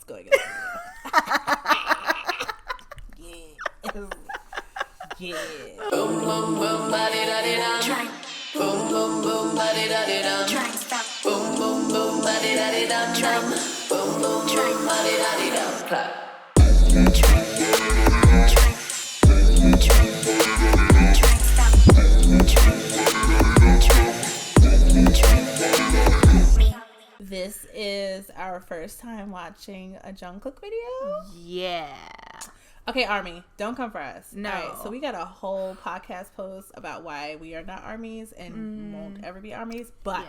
what's going on. Yeah. Yeah. Boom boom boom ba di da di da. Boom boom boom ba di da di da. Boom boom boom ba di da di da. Boom boom boom ba di da di da. Clap. This is our first time watching a Jung Kook video. Yeah. Okay, Army, don't come for us. No. All right, so we got a whole podcast post about why we are not armies and won't ever be armies. But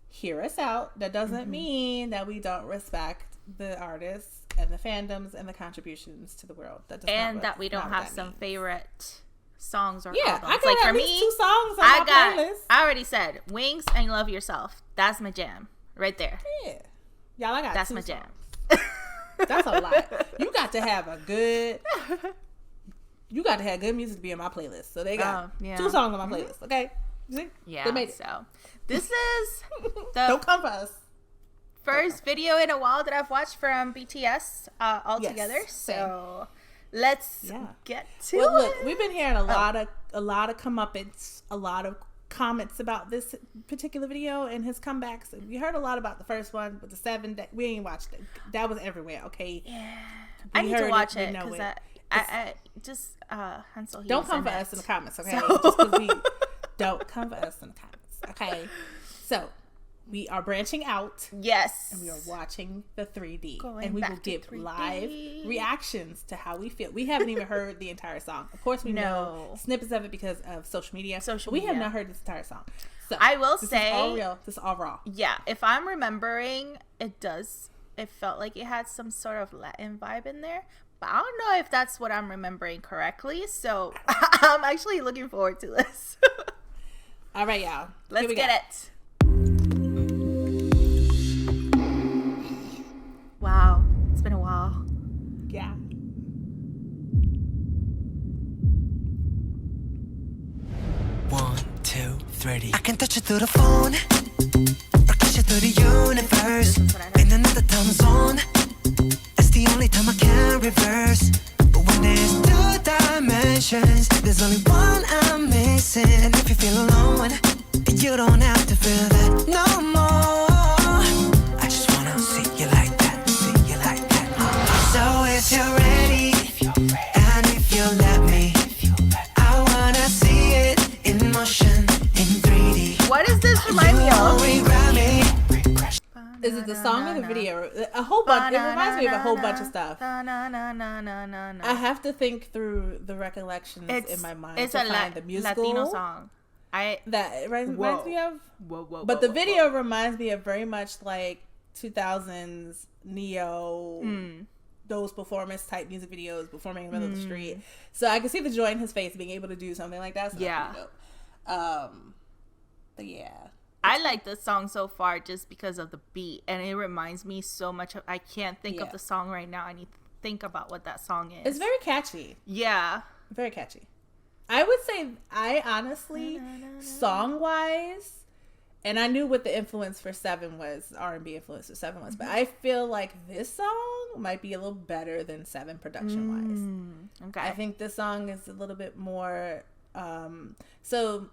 hear us out. That doesn't mean that we don't respect the artists and the fandoms and the contributions to the world. That does and that we don't have some favorite songs or albums. I got like at for least me, 2 songs on my playlist. I already said Wings and Love Yourself. That's my jam right there. Yeah, y'all, I got that's 2 my songs. jam. That's a lot. You got to have good music to be in my playlist. So they got 2 songs on my playlist. Okay. See? Yeah. They made it. So this is don't come for us. First video in a while that I've watched from BTS all together. So let's get to it. Look, we've been hearing a lot of comeuppance, a lot of comments about this particular video and his comebacks. We heard a lot about the first one, but the 7 that we ain't watched it. That was everywhere. Okay. Yeah. I need to watch it because I just Hansel. Don't come for us in the comments, okay? So. Just because we don't come for us in the comments, okay? So we are branching out. Yes. And we are watching the 3D. And we will give live reactions to how we feel. We haven't even heard the entire song. Of course, we know snippets of it because of social media. We have not heard this entire song. So I will say. This is all real. This is all raw. Yeah. If I'm remembering, it felt like it had some sort of Latin vibe in there. But I don't know if that's what I'm remembering correctly. So I'm actually looking forward to this. All right, y'all. Let's get it. Wow, it's been a while. Yeah. One, two, three. I can touch you through the phone, or kiss you through the universe. In another time zone, it's the only time I can reverse. But when there's 2 dimensions, there's only one I'm missing. And if you feel alone, you don't have to feel that no more. I just wanna see you like that. So if you're ready, and if you let me, I wanna see it in motion, in 3D. What does this remind me of? Is it the song or the video? A whole bunch. It reminds me of a whole bunch of stuff. I have to think through the recollections in my mind to find the musical Latino song. That reminds me of. But the video reminds me of very much like 2000s Neo. Those performance type music videos performing in the middle of the street. So I can see the joy in his face being able to do something like that. So that's pretty dope. But yeah. I like the song so far just because of the beat, and it reminds me so much of. I can't think of the song right now. I need to think about what that song is. It's very catchy. Yeah. Very catchy. I would say I honestly, song-wise, and I knew what the influence for 7 was, R&B influence for 7 was, but I feel like this song might be a little better than 7 production-wise. Okay. I think this song is a little bit more, so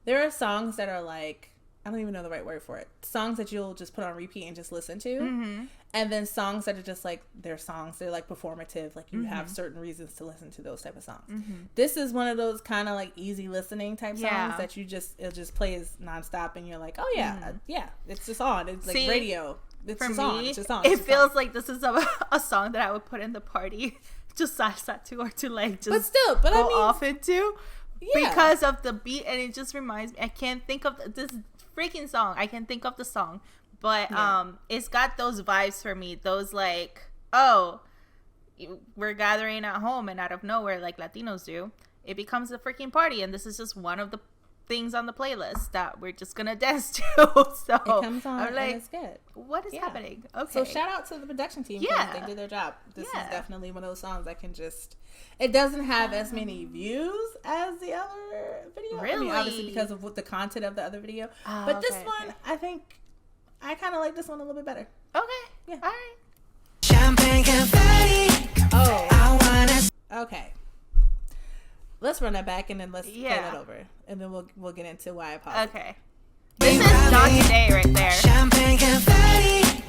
there are songs that are like, I don't even know the right word for it. Songs that you'll just put on repeat and just listen to. And then songs that are just like, they're songs. They're like performative. Like you have certain reasons to listen to those type of songs. This is one of those kind of like easy listening type songs that it just plays nonstop. And you're like, oh yeah, it's just on. It's like radio. It's for just me, on. It's just on. It feels like this is a song that I would put in the party. Just salsa to or to like just go off into. Because of the beat, and it just reminds me. I can't think of this freaking song. I can think of the song, but it's got those vibes for me. Those like, oh, we're gathering at home, and out of nowhere, like Latinos do, it becomes a freaking party, and this is just one of the things on the playlist that we're just gonna dance to. So it comes on, I'm like, and it's good. What is happening? Okay. So shout out to the production team. Yeah, they did their job. This is definitely one of those songs that can just. It doesn't have as many views as the other video. Really? I mean, obviously because of what the content of the other video. But this one, I think, I kind of like this one a little bit better. Okay. Yeah. All right. Champagne confetti. Oh. I wanna. Okay. Let's run that back and then let's play that over, and then we'll get into why I paused. Okay. This is Not Today right there. Champagne confetti.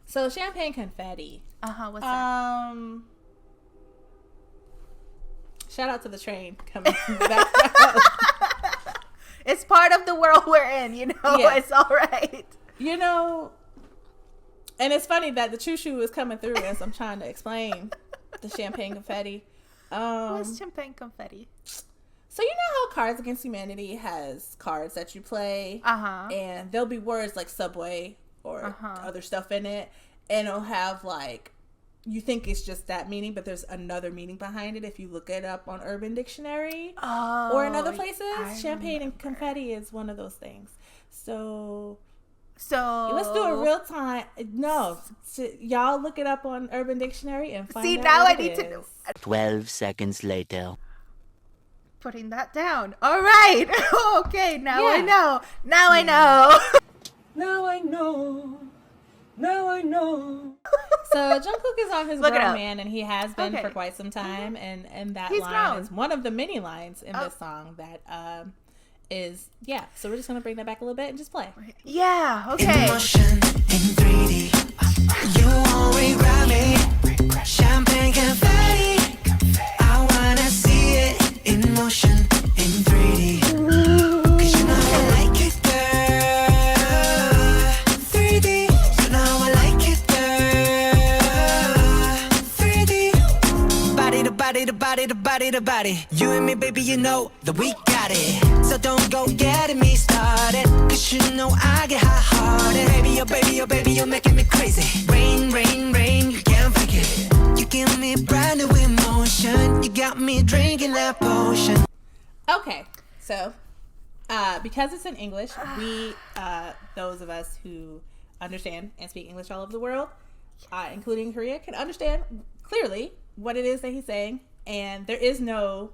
So champagne confetti. What's that? Shout out to the train coming back. It's part of the world we're in, you know. Yeah. It's all right. You know, and it's funny that the choo-choo is coming through as I'm trying to explain the champagne confetti. What's champagne confetti? So you know how Cards Against Humanity has cards that you play, and there'll be words like subway or other stuff in it, and it'll have like, you think it's just that meaning, but there's another meaning behind it if you look it up on Urban Dictionary or in other places. Champagne and confetti is one of those things. So let's do a real time. No, y'all look it up on Urban Dictionary and find out. See, now I need is. to know. 12 seconds later. Putting that down. All right. Okay, now I know. Now I know. Now I know. Now I know. So Jung Kook is on his grown man, and he has been for quite some time, and that line is one of the many lines in this song that is so we're just gonna bring that back a little bit and just play. Yeah, okay. Emotion in 3D. You always grab me. Champagne confetti. I wanna see it in motion in 3D. Cause you know I like it, girl. 3D. You know I like it, girl. 3D. Body to body to body to body to body. You and me, baby, you know that we got it. So don't go getting me started. Cause you know I get hot-hearted. Baby, oh baby, you're making me crazy. Rain, rain, rain, you can't fake it. You give me brand new emotion. You got me drinking that potion. Okay, so because it's in English, we those of us who understand and speak English all over the world, including Korea, can understand clearly what it is that he's saying, and there is no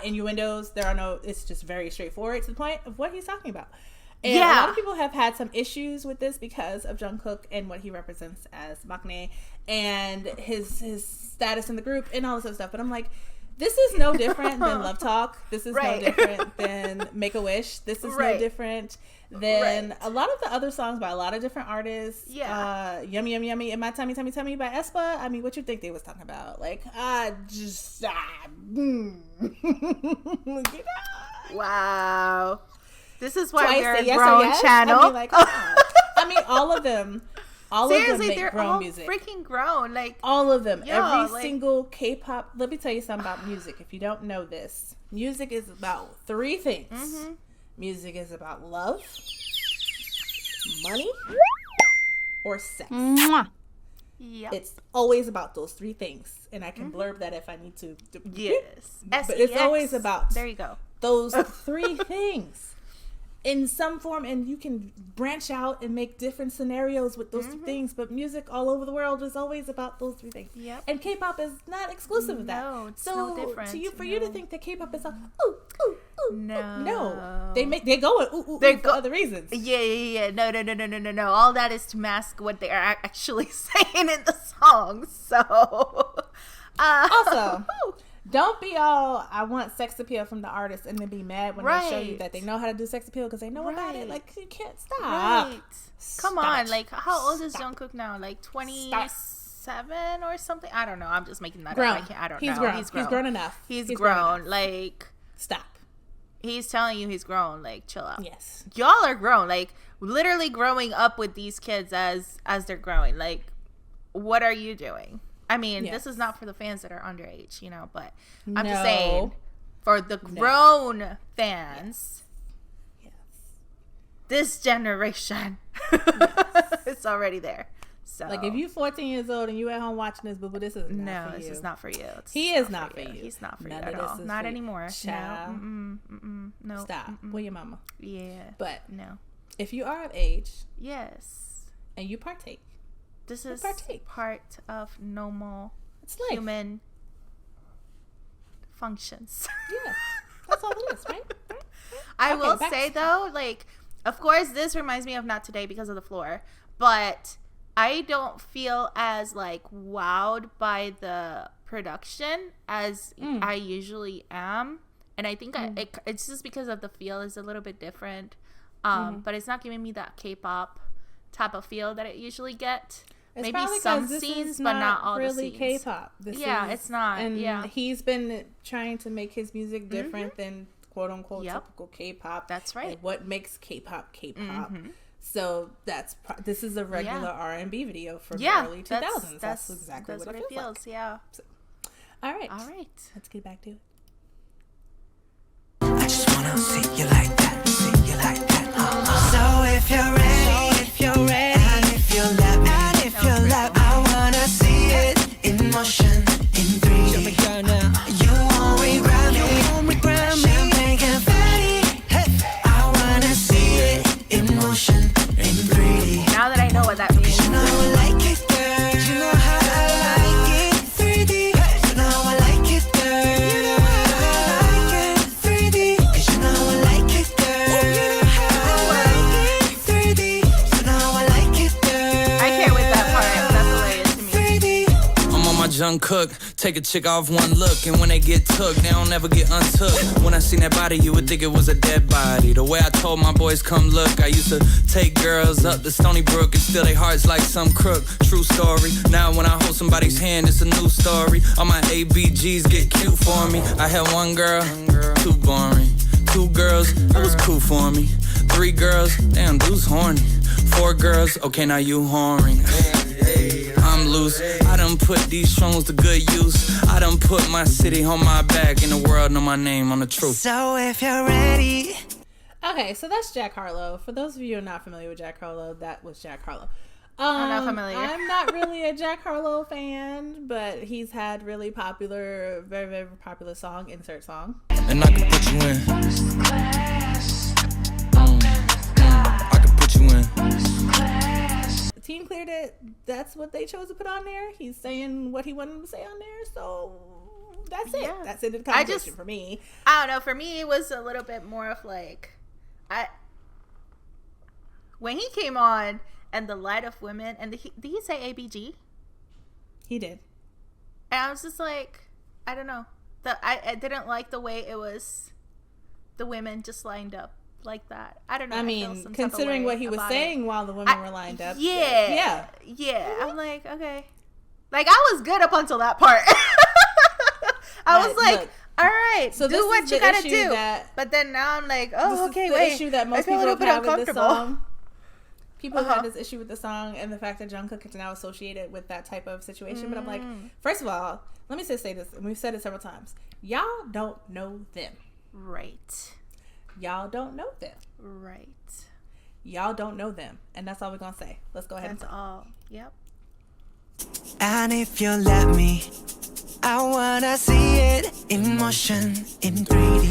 innuendos. There are no. It's just very straightforward to the point of what he's talking about. And a lot of people have had some issues with this because of Jung Kook and what he represents as maknae and his status in the group and all this other stuff. But I'm like, this is no different than Love Talk. This is no different than Make a Wish. This is no different than a lot of the other songs by a lot of different artists. Yeah. Yummy, Yummy, Yummy, and My Tummy, Tummy, Tummy by aespa. I mean, what you think they was talking about? Like, Wow. This is why we're a grown channel. I mean, like, I mean, all of them. Seriously, of them make they're grown all music. Freaking grown. Like, all of them. Every single Kpop. Let me tell you something about music. If you don't know this, music is about 3 things. Mm-hmm. Music is about love, money, or sex. Mwah. Yep. It's always about those 3 things, and I can blurb that if I need to. Yes, but it's always about. There you go. Those 3 things. In some form, and you can branch out and make different scenarios with those 3 things, but music all over the world is always about those 3 things. Yep. And K-pop is not exclusive of that. No, it's no different. For you to think that K-pop is all no, they go for other reasons. Yeah. No. All that is to mask what they are actually saying in the songs. So, also. Don't be all, I want sex appeal from the artist and then be mad when they show you that they know how to do sex appeal because they know about it. Like, you can't stop. Right. Come on. Like, how old is Jung Kook now? Like 27 or something? I don't know. I'm just making that up. I don't know. Grown. He's grown enough. He's grown. Like, stop. He's telling you he's grown. Like, chill out. Yes. Y'all are grown. Like, literally growing up with these kids as they're growing. Like, what are you doing? I mean, this is not for the fans that are underage, you know, but I'm just saying for the grown fans, this generation, it's already there. So, like, if you're 14 years old and you at home watching this, boo, this is not for you. This is not for you. He is not for you. He's not for you at all. Not anymore. Child. No. Stop. Where your mama? Yeah. But no. If you are of age, and you partake. This is part of normal it's human functions. Yeah, that's all it is, right? I will say, though, like, of course, this reminds me of Not Today because of the floor. But I don't feel as like wowed by the production as I usually am, and I think it's just because of the feel is a little bit different, but it's not giving me that K-pop type of feel that it usually get. It's maybe some scenes, but not all really the scenes. K-pop. It's not. And he's been trying to make his music different than quote unquote typical K-pop. That's right. And what makes K-pop K-pop? So this is a regular R&B video from the early 2000s. That's exactly what it feels like. Yeah. So, all right. Let's get back to it. I just wanna see you like that, see you like that. So if you're ready, and if you let me, I wanna see it in motion, in 3D. You won't regret me, champagne confetti. I wanna see it in motion, in 3D. Now that I know what that means. You know I like it, girl. You know how I like it, 3D. You know I like it, girl. You know how I like it, 3D. 'Cause you know I like it, girl. You know how I like it, 3D. You know I like it, girl. I can't with that part. That's hilarious to me. 3D. I'm on my Jung Kook, take a chick off one look, and when they get took, they don't ever get untook. When I seen that body, you would think it was a dead body. The way I told my boys come look, I used to take girls up to Stony Brook and steal their hearts like some crook. True story. Now when I hold somebody's hand, it's a new story. All my ABGs get cute for me. I had one girl, too boring. 2 girls, it was cool for me. 3 girls, damn, dude's horny. 4 girls, okay, now you whoring. I'm loose. I done put these songs to good use. I done put my city on my back, and the world know my name on the truth. So if you're ready. Okay, so that's Jack Harlow. For those of you who are not familiar with Jack Harlow, that was Jack Harlow. I'm not familiar. I'm not really a Jack Harlow fan, but he's had really popular, very, very popular song, insert song. And I can put you in. I can put you in. The team cleared it. That's what they chose to put on there. He's saying what he wanted to say on there, so that's it. Yeah. That's it in the conversation for me. I don't know. For me, it was a little bit more of like, when he came on and the light of women, and did he say ABG? He did. And I was just like, I don't know. I didn't like the way it was, the women just lined up like that. I don't know. I mean, considering what he was saying while the women were lined up. Yeah. I'm like, okay. Like, I was good up until that part. I was like, look, all right, so do what you gotta do. But then now I'm like, oh, this okay, is the wait. issue that most people have had with the song. People have had this issue with the song and the fact that Jung Kook is now associated with that type of situation. But I'm like, first of all, let me just say this, and we've said it several times. Y'all don't know them. Right. Y'all don't know them. Right. Y'all don't know them. And that's all we're going to say. Let's go ahead. That's all. Yep. And if you let me, I wanna see it in motion, in 3D.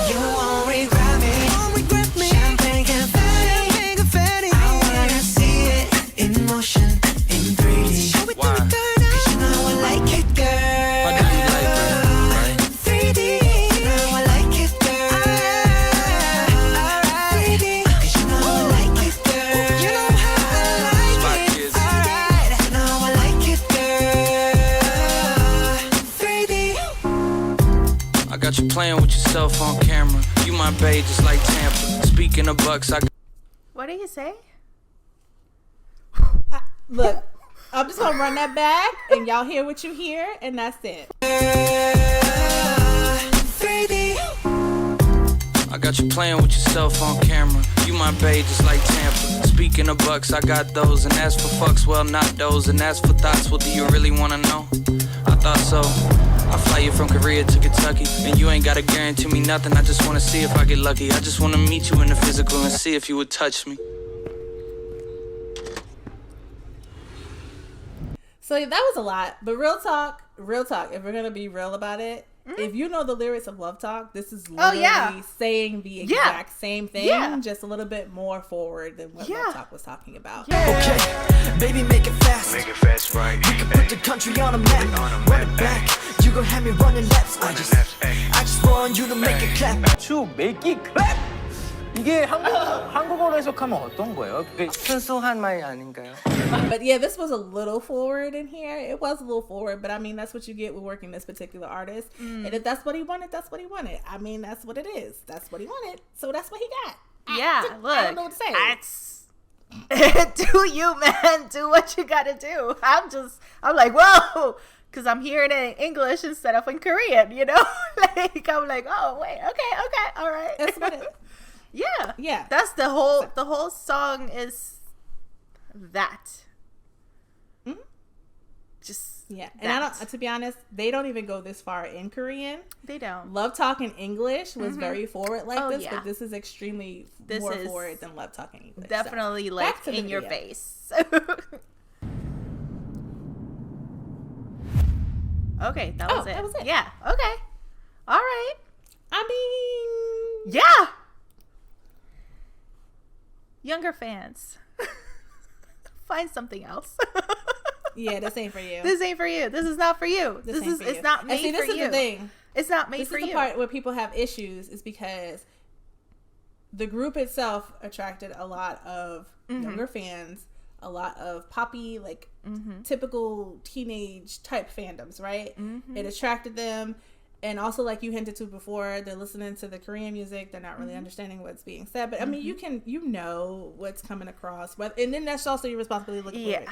You won't regret me, champagne confetti. I wanna see it in motion, in 3D. Why? 'Cause you know I like it, girl. Why do you like it, right? 3D. You know I like it, girl. 3D. 'Cause you know I like it, girl. You know how I like it. Alright. You know I like it, girl. 3D. I got you playing with yourself on camera. You my babe just like Tampa. Speaking of bucks, What did you say? Look, I'm just going to run that back, and y'all hear what you hear, and that's it. 3D. I got you playing with yourself on camera. You my babe just like Tampa. Speaking of bucks, I got those. And as for fucks, well, not those. And as for thoughts, well, do you really wanna know? I thought so. I fly you from Korea to Kentucky, and you ain't gotta guarantee me nothing. I just wanna see if I get lucky. I just wanna meet you in the physical and see if you would touch me. So that was a lot, but real talk, if we're going to be real about it, if you know the lyrics of Love Talk, this is literally saying the exact same thing, just a little bit more forward than what Love Talk was talking about. Okay, baby, make it fast. Make it fast, right? We can put the country on a map. Run it back. You gon' have me running laps. I just want you to make it clap. To make it clap. 이게 한국어로 해석하면 어떤 거예요? 그게 순수한 말 아닌가요? But yeah, this was a little forward in here. It was a little forward, but I mean, that's what you get with working this particular artist. And if that's what he wanted, that's what he wanted. I mean, that's what it is. That's what he wanted. So that's what he got. Look. I don't know what to say. Do you, man. Do what you gotta do. I'm like, whoa. Because I'm hearing it in English instead of in Korean, you know? Like, I'm like, oh, wait, okay, all right. That's what it Yeah. That's the whole song is that. Mm-hmm. Just yeah. And I don't, to be honest, they don't even go this far in Korean. They don't. Love Talking English was very forward like this, yeah. but this is extremely more forward than Love Talking English. Definitely so, like in your face. Okay, that was it. That was it. Yeah. Okay. All right. I mean, yeah. Younger fans, find something else. Yeah, this ain't for you. This ain't for you. This is not for you. It's not made for you. This is the thing. It's not made this for you. This is the part where people have issues is because the group itself attracted a lot of younger fans, a lot of poppy, like typical teenage type fandoms, right? It attracted them. And also, like you hinted to before, they're listening to the Korean music. They're not really understanding what's being said. But I mean, you know what's coming across. And then that's also your responsibility looking for it.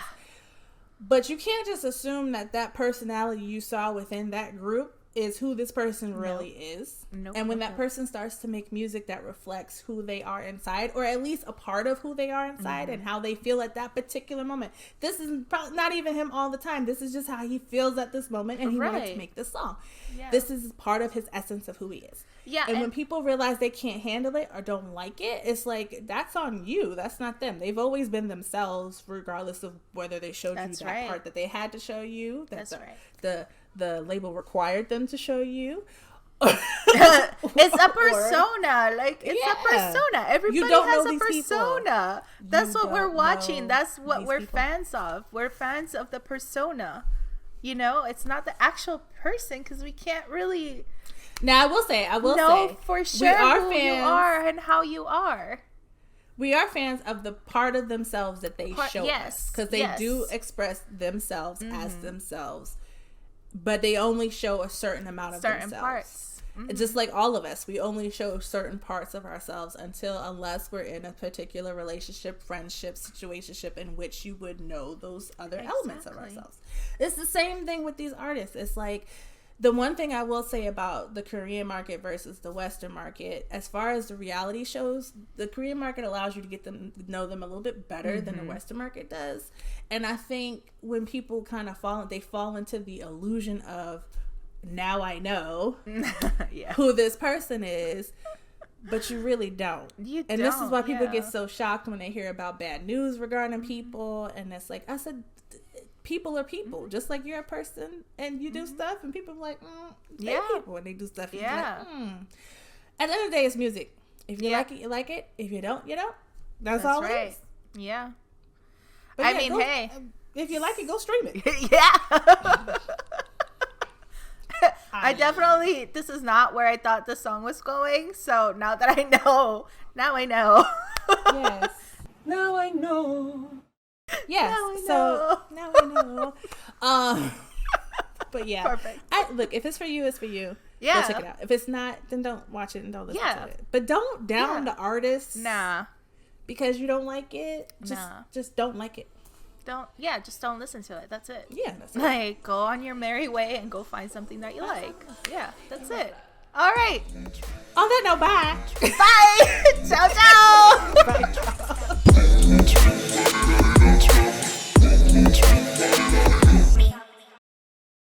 But you can't just assume that personality you saw within that group is who this person really is. And when that person starts to make music that reflects who they are inside, or at least a part of who they are inside and how they feel at that particular moment. This is probably not even him all the time. This is just how he feels at this moment, and he wanted to make this song. Yeah. This is part of his essence of who he is. Yeah. And when people realize they can't handle it or don't like it, it's like, that's on you. That's not them. They've always been themselves, regardless of whether they showed you that part that they had to show you. That's right. The label required them to show you. It's a persona. Like, it's a persona. Everybody has a persona. That's what we're watching. That's what we're fans of. We're fans of the persona. You know, it's not the actual person, because we can't really now I will say for sure who you are and how you are. We are fans of the part of themselves that they show us, because they do express themselves as themselves, but they only show a certain amount of themselves. Parts. Just like all of us, we only show certain parts of ourselves unless we're in a particular relationship, friendship, situationship in which you would know those other elements of ourselves. It's the same thing with these artists. It's like, the one thing I will say about the Korean market versus the Western market, as far as the reality shows, the Korean market allows you to get them, know them a little bit better than the Western market does. And I think when people kind of fall into the illusion of, now I know who this person is, but you really don't. And this is why people get so shocked when they hear about bad news regarding people. And it's like, I said, people are people, just like you're a person and you do stuff, and people are like, they're people when they do stuff. And At the end of the day, it's music. If you like it, you like it. If you don't, you don't. That's all it is. Yeah. But I mean, hey, if you like it, go stream it. I definitely, this is not where I thought the song was going. So now that I know, now I know. Yes. Now I know. Yes. Now I know. But yeah. Perfect. Look, if it's for you, it's for you. Yeah. Go check it out. If it's not, then don't watch it and don't listen to it. But don't down the artists. Nah. Because you don't like it. Just don't like it. Just don't listen to it. That's it. Yeah, that's it. Like, go on your merry way and go find something that you like. Yeah, that's it. All right. On that note, bye. Bye. Ciao, ciao. Bye.